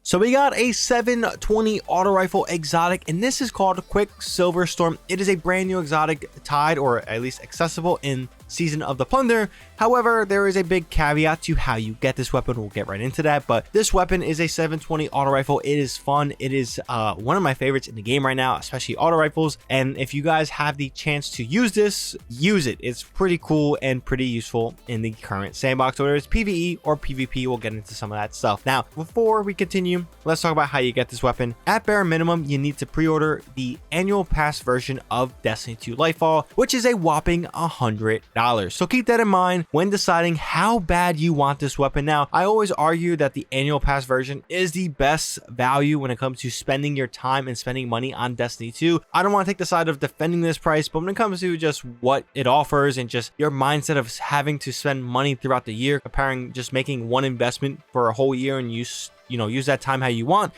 So we got a 720 auto rifle exotic, and this is called QUICKSILVER STORM. It is a brand new exotic tied, or at least accessible in Season of the Plunder. However, there is a big caveat to how you get this weapon. We'll get right into that, but this weapon is a 720 auto rifle. It is fun. It is one of my favorites in the game right now, especially auto rifles. And if you guys have the chance to use this, use it. It's pretty cool and pretty useful in the current sandbox, whether it's PvE or PvP. We'll get into some of that stuff. Now, before we continue, let's talk about how you get this weapon. At bare minimum, you need to pre-order the annual pass version of Destiny 2 Lightfall, which is a whopping $100. So keep that in mind when deciding how bad you want this weapon. Now, I always argue that the annual pass version is the best value when it comes to spending your time and spending money on Destiny 2. I don't want to take the side of defending this price, but when it comes to just what it offers and just your mindset of having to spend money throughout the year, comparing just making one investment for a whole year and use that time how you want,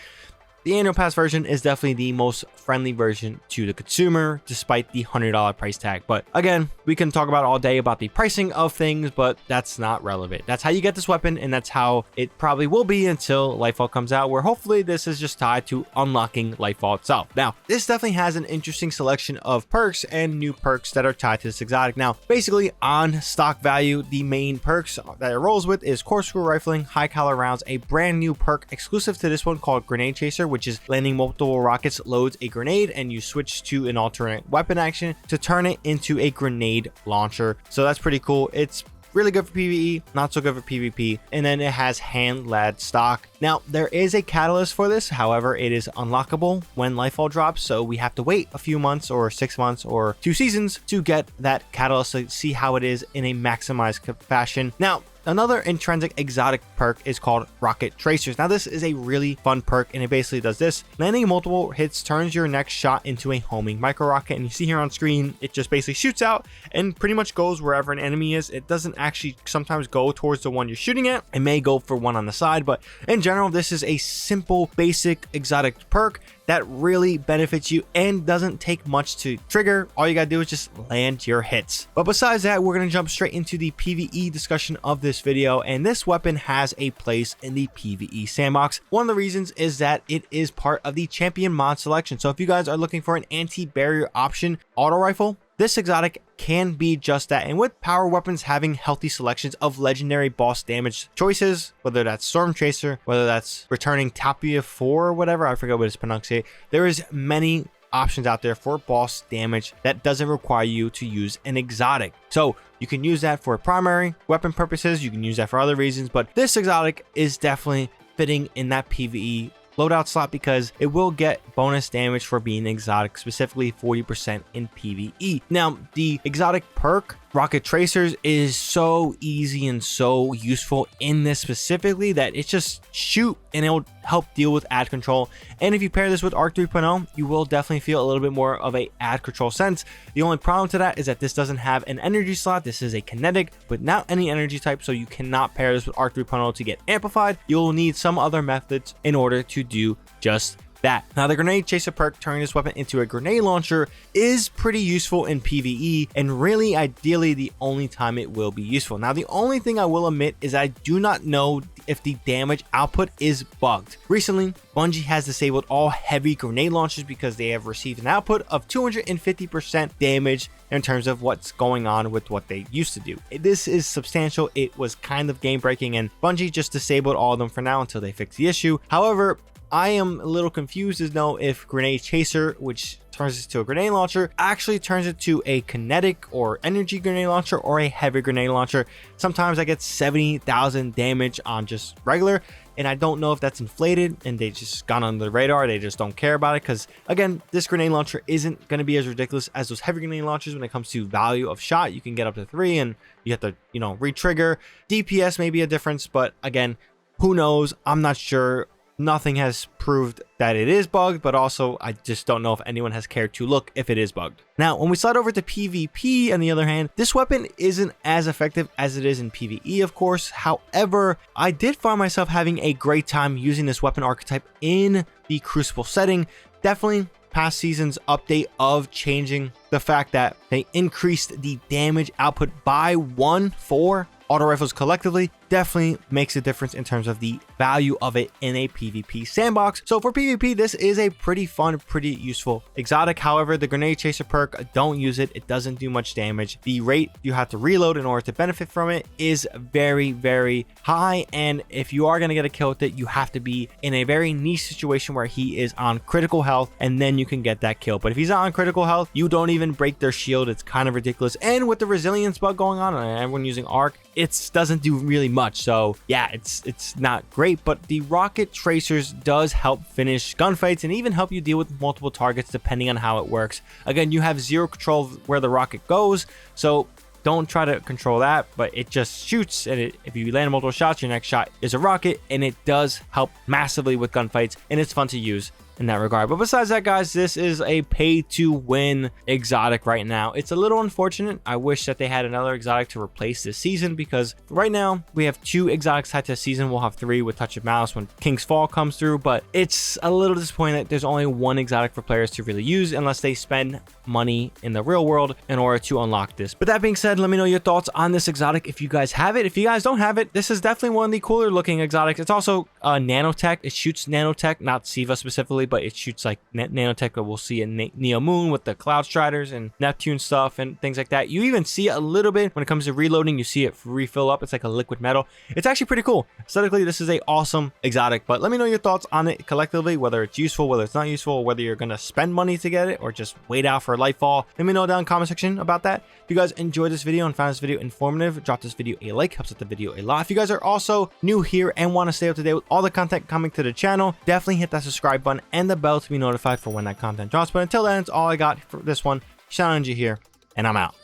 the annual pass version is definitely the most friendly version to the consumer, despite the $100 price tag. But again, we can talk about all day about the pricing of things, but that's not relevant. That's how you get this weapon, and that's how it probably will be until Lightfall comes out, where hopefully this is just tied to unlocking Lightfall itself. Now, this definitely has an interesting selection of perks and new perks that are tied to this exotic. Now, basically on stock value, the main perks that it rolls with is corkscrew rifling, high caliber rounds, a brand new perk exclusive to this one called Grenade Chaser, which is landing multiple rockets loads a grenade, and you switch to an alternate weapon action to turn it into a grenade launcher. So that's pretty cool. It's really good for PvE, not so good for PvP. And then it has hand-lad stock. Now, there is a catalyst for this. However, it is unlockable when Lightfall drops, so we have to wait a few months or 6 months or 2 seasons to get that catalyst to see how it is in a maximized fashion. Now, another intrinsic exotic perk is called Rocket Tracers. Now, this is a really fun perk, and it basically does this. Landing multiple hits turns your next shot into a homing micro rocket, and you see here on screen, it just basically shoots out and pretty much goes wherever an enemy is. It doesn't actually sometimes go towards the one you're shooting at. It may go for one on the side, but in general, this is a simple, basic exotic perk that really benefits you and doesn't take much to trigger. All you gotta do is just land your hits. But besides that, we're gonna jump straight into the PvE discussion of this video, and this weapon has a place in the PvE sandbox. One of the reasons is that it is part of the champion mod selection. So if you guys are looking for an anti-barrier option auto rifle, this exotic can be just that. And with power weapons having healthy selections of legendary boss damage choices, whether that's Storm Chaser, whether that's returning Tapia 4 or whatever, I forget what it's pronounced, there is many options out there for boss damage that doesn't require you to use an exotic. So you can use that for primary weapon purposes, you can use that for other reasons, but this exotic is definitely fitting in that PvE loadout slot because it will get bonus damage for being exotic, specifically 40% in PvE. Now, the exotic perk Rocket Tracers is so easy and so useful in this specifically that it's just shoot and it will help deal with ad control. And if you pair this with Arc 3.0, you will definitely feel a little bit more of a ad control sense. The only problem to that is that this doesn't have an energy slot. This is a kinetic, but not any energy type, so you cannot pair this with Arc 3.0 to get amplified. You'll need some other methods in order to do just that. Now, the Grenade Chaser perk, turning this weapon into a grenade launcher, is pretty useful in PvE, and really ideally the only time it will be useful. Now, the only thing I will admit is I do not know if the damage output is bugged. Recently, Bungie has disabled all heavy grenade launchers because they have received an output of 250% damage in terms of what's going on with what they used to do. This is substantial. It was kind of game breaking, and Bungie just disabled all of them for now until they fix the issue. However, I am a little confused to know if Grenade Chaser, which turns it to a grenade launcher, actually turns it to a kinetic or energy grenade launcher or a heavy grenade launcher. Sometimes I get 70,000 damage on just regular, and I don't know if that's inflated and they just gone under the radar. They just don't care about it because, again, this grenade launcher isn't going to be as ridiculous as those heavy grenade launchers when it comes to value of shot. You can get up to 3 and you have to, re-trigger. DPS may be a difference, but again, who knows? I'm not sure. Nothing has proved that it is bugged, but also I just don't know if anyone has cared to look if it is bugged. Now, when we slide over to PvP, on the other hand, this weapon isn't as effective as it is in PvE, of course. However, I did find myself having a great time using this weapon archetype in the Crucible setting. Definitely past season's update of changing the fact that they increased the damage output by 1 for auto rifles collectively definitely makes a difference in terms of the value of it in a PvP sandbox. So for PvP, this is a pretty fun, pretty useful exotic. However, the Grenade Chaser perk, don't use it. It doesn't do much damage. The rate you have to reload in order to benefit from it is very, very high. And if you are going to get a kill with it, you have to be in a very niche situation where he is on critical health, and then you can get that kill. But if he's not on critical health, you don't even break their shield. It's kind of ridiculous. And with the resilience bug going on and everyone using arc, it doesn't do really much. So yeah, it's not great, but the rocket tracers does help finish gunfights and even help you deal with multiple targets depending on how it works. Again, you have zero control of where the rocket goes, so don't try to control that, but it just shoots, and if you land multiple shots, your next shot is a rocket, and it does help massively with gunfights, and it's fun to use in that regard. But besides that, guys, this is a pay to win exotic right now. It's a little unfortunate. I wish that they had another exotic to replace this season, because right now we have 2 exotics tied to a season. We'll have 3 with Touch of Mouse when King's Fall comes through, but it's a little disappointing that there's only 1 exotic for players to really use unless they spend money in the real world in order to unlock this. But that being said, let me know your thoughts on this exotic if you guys have it. If you guys don't have it, this is definitely one of the cooler looking exotics. It's also nanotech. It shoots nanotech, not Siva specifically, but it shoots like nanotech that we'll see in Neo Moon with the Cloud Striders and Neptune stuff and things like that. You even see it a little bit when it comes to reloading. You see it refill up. It's like a liquid metal. It's actually pretty cool. Aesthetically, this is a awesome exotic, but let me know your thoughts on it collectively, whether it's useful, whether it's not useful, whether you're going to spend money to get it or just wait out for Lightfall. Let me know down in the comment section about that. If you guys enjoyed this video and found this video informative, drop this video a like, helps out the video a lot. If you guys are also new here and want to stay up to date with all the content coming to the channel, definitely hit that subscribe button and the bell to be notified for when that content drops. But until then, it's all I got for this one. ShadowNinja here, and I'm out.